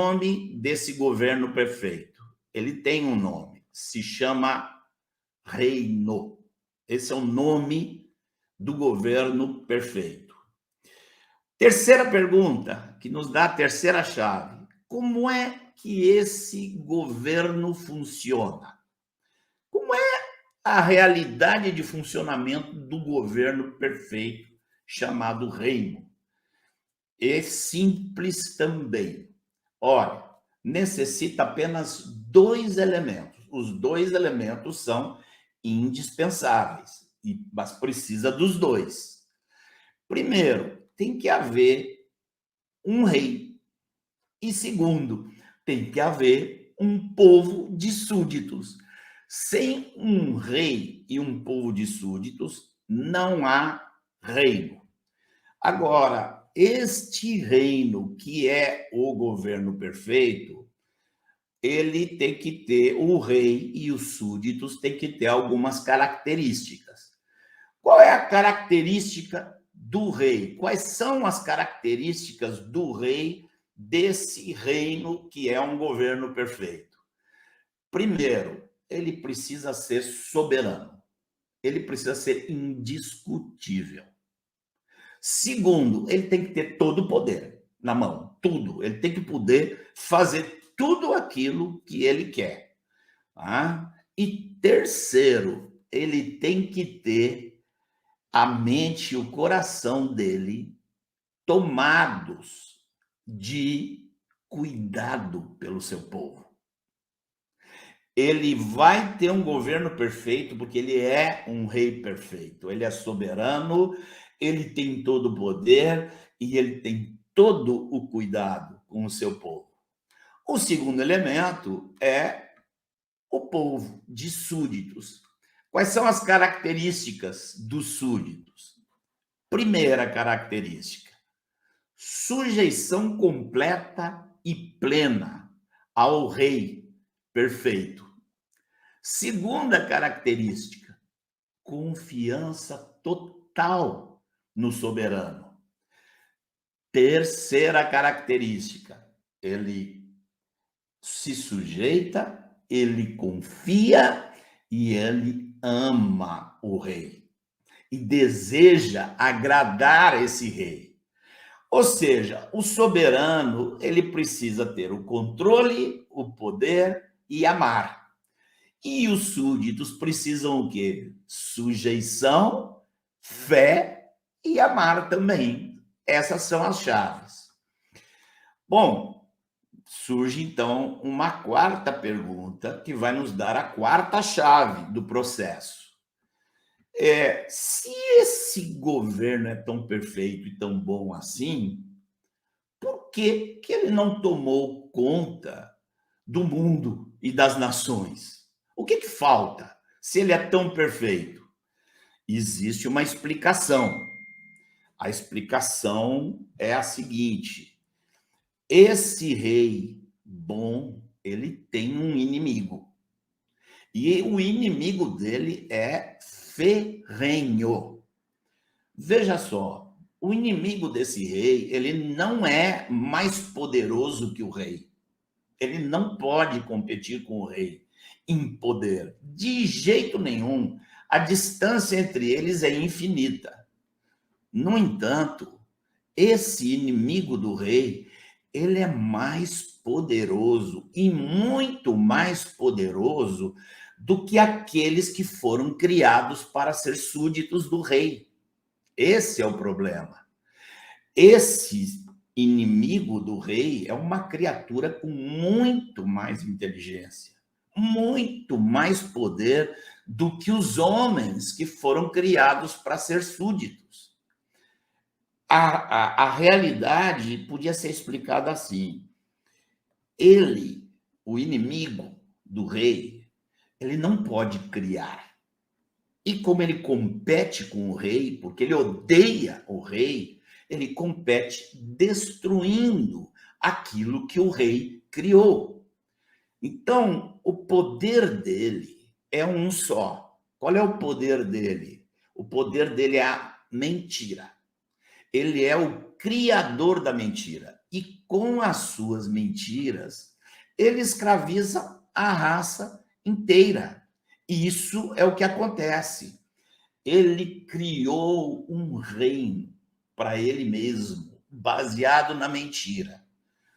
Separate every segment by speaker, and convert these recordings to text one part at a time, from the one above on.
Speaker 1: nome desse governo perfeito? Ele tem um nome, se chama reino. Esse é o nome do governo perfeito. Terceira pergunta, que nos dá a terceira chave. Como é que esse governo funciona? Como é a realidade de funcionamento do governo perfeito chamado reino? É simples também. Olha, necessita apenas dois elementos. Os dois elementos são indispensáveis, mas precisa dos dois. Primeiro, tem que haver um rei. E segundo, tem que haver um povo de súditos. Sem um rei e um povo de súditos, não há reino. Agora, este reino, que é o governo perfeito, ele tem que ter, o rei e os súditos têm que ter algumas características. Qual é a característica do rei? Quais são as características do rei desse reino que é um governo perfeito? Primeiro, ele precisa ser soberano. Ele precisa ser indiscutível. Segundo, ele tem que ter todo o poder na mão, tudo. Ele tem que poder fazer tudo aquilo que ele quer. Tá? E terceiro, ele tem que ter a mente e o coração dele tomados de cuidado pelo seu povo. Ele vai ter um governo perfeito porque ele é um rei perfeito. Ele é soberano, ele tem todo o poder e ele tem todo o cuidado com o seu povo. O segundo elemento é o povo de súditos. Quais são as características dos súditos? Primeira característica: sujeição completa e plena ao rei perfeito. Segunda característica: confiança total no soberano. Terceira característica: ele se sujeita, ele confia e ele ama o rei e deseja agradar esse rei. Ou seja, o soberano, ele precisa ter o controle, o poder e amar. E os súditos precisam o quê? Sujeição, fé e amar também. Essas são as chaves. Bom, surge então uma quarta pergunta que vai nos dar a quarta chave do processo. Se esse governo é tão perfeito e tão bom assim, por que ele não tomou conta do mundo e das nações? O que falta se ele é tão perfeito? Existe uma explicação. A explicação é a seguinte: esse rei bom, ele tem um inimigo. E o inimigo dele é ferrenho. Veja só, o inimigo desse rei, ele não é mais poderoso que o rei. Ele não pode competir com o rei em poder. De jeito nenhum. A distância entre eles é infinita. No entanto, esse inimigo do rei, ele é mais poderoso e muito mais poderoso do que aqueles que foram criados para ser súditos do rei. Esse é o problema. Esse inimigo do rei é uma criatura com muito mais inteligência, muito mais poder do que os homens que foram criados para ser súditos. A realidade podia ser explicada assim: ele, o inimigo do rei, ele não pode criar. E como ele compete com o rei, porque ele odeia o rei, ele compete destruindo aquilo que o rei criou. Então, o poder dele é um só. Qual é o poder dele? O poder dele é a mentira. Ele é o criador da mentira. e com as suas mentiras, ele escraviza a raça inteira. E isso é o que acontece. Ele criou um reino para ele mesmo, baseado na mentira.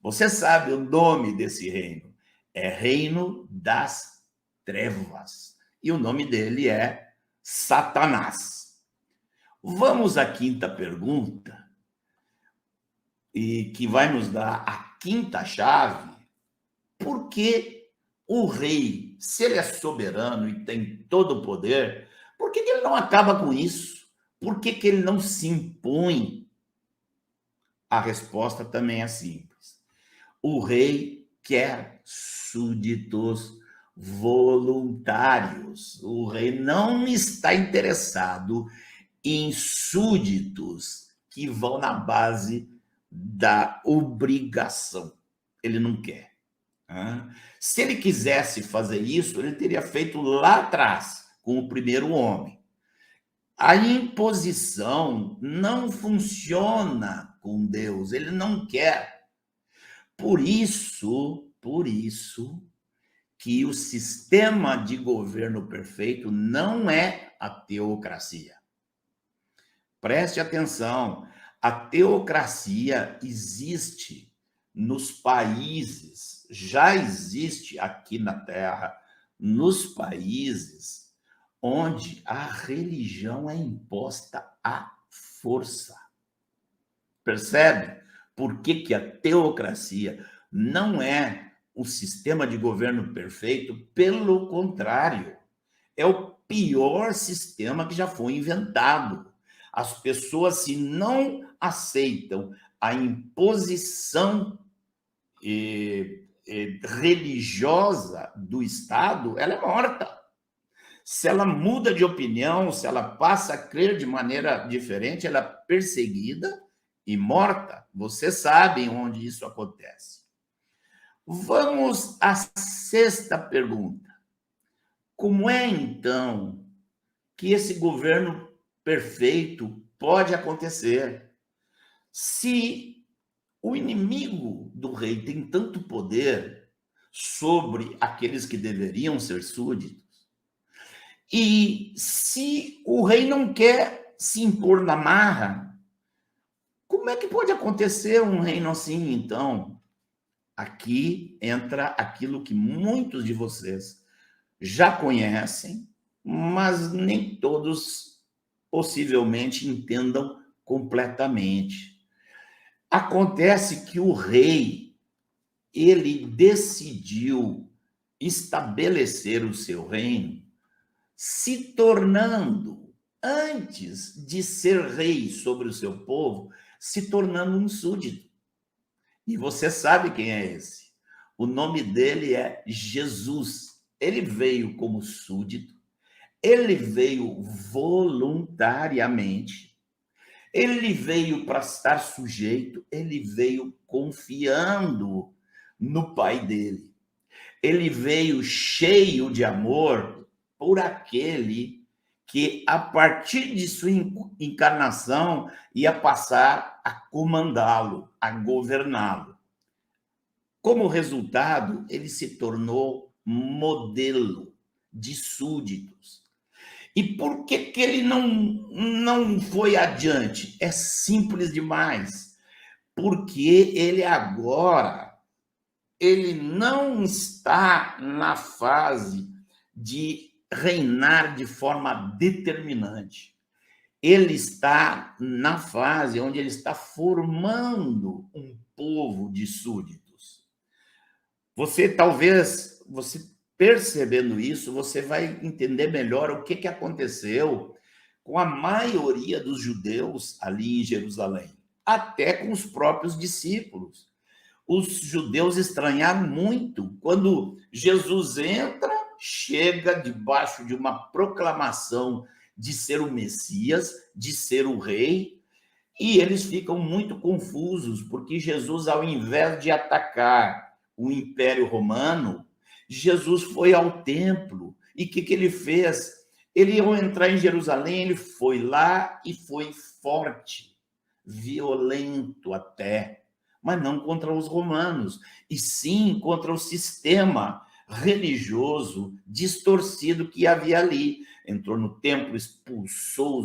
Speaker 1: Você sabe o nome desse reino? É Reino das Trevas. E o nome dele é Satanás. Vamos à quinta pergunta, e que vai nos dar a quinta chave. Por que o rei, se ele é soberano e tem todo o poder, por que ele não acaba com isso? Por que ele não se impõe? A resposta também é simples. O rei quer súditos voluntários. O rei não está interessado em súditos que vão na base da obrigação. Ele não quer. Se ele quisesse fazer isso, ele teria feito lá atrás, com o primeiro homem. A imposição não funciona com Deus, ele não quer. Por isso que o sistema de governo perfeito não é a teocracia. Preste atenção, a teocracia existe nos países, já existe aqui na Terra, nos países onde a religião é imposta à força. Percebe? Por que a teocracia não é um sistema de governo perfeito? Pelo contrário, é o pior sistema que já foi inventado. As pessoas, se não aceitam a imposição religiosa do Estado, ela é morta. Se ela muda de opinião, se ela passa a crer de maneira diferente, ela é perseguida e morta. Você sabe onde isso acontece. Vamos à sexta pergunta. Como é, então, que esse governo perfeito pode acontecer? Se o inimigo do rei tem tanto poder sobre aqueles que deveriam ser súditos, e se o rei não quer se impor na marra, como é que pode acontecer um reino assim, então? Aqui entra aquilo que muitos de vocês já conhecem, mas nem todos possivelmente entendam completamente. Acontece que o rei, ele decidiu estabelecer o seu reino se tornando, antes de ser rei sobre o seu povo, se tornando um súdito. E você sabe quem é esse? O nome dele é Jesus. Ele veio como súdito, ele veio voluntariamente, ele veio para estar sujeito, ele veio confiando no Pai dele. Ele veio cheio de amor por aquele que, a partir de sua encarnação, ia passar a comandá-lo, a governá-lo. Como resultado, ele se tornou modelo de súditos. E por que ele não foi adiante? É simples demais. Porque ele agora, ele não está na fase de reinar de forma determinante. Ele está na fase onde ele está formando um povo de súditos. Você percebendo isso, você vai entender melhor o que aconteceu com a maioria dos judeus ali em Jerusalém, até com os próprios discípulos. Os judeus estranharam muito quando Jesus entra, chega debaixo de uma proclamação de ser o Messias, de ser o rei, e eles ficam muito confusos, porque Jesus, ao invés de atacar o Império Romano, Jesus foi ao templo. E o que ele fez? Ele, ao entrar em Jerusalém, ele foi lá e foi forte, violento até, mas não contra os romanos, e sim contra o sistema religioso distorcido que havia ali. Entrou no templo, expulsou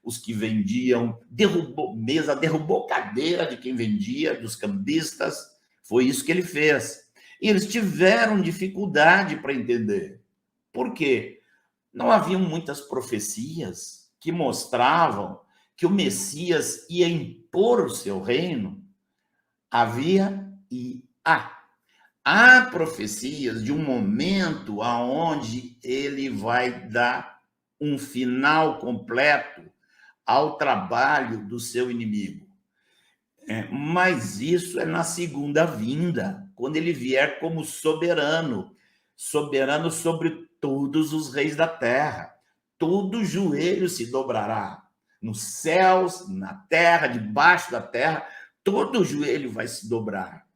Speaker 1: os que vendiam, derrubou mesa, derrubou cadeira de quem vendia, dos cambistas. Foi isso que ele fez. E eles tiveram dificuldade para entender. Por quê? Não haviam muitas profecias que mostravam que o Messias ia impor o seu reino. Havia e há profecias de um momento aonde ele vai dar um final completo ao trabalho do seu inimigo. Mas isso é na segunda vinda, quando ele vier como soberano, soberano sobre todos os reis da terra. Todo joelho se dobrará, nos céus, na terra, debaixo da terra, todo joelho vai se dobrar.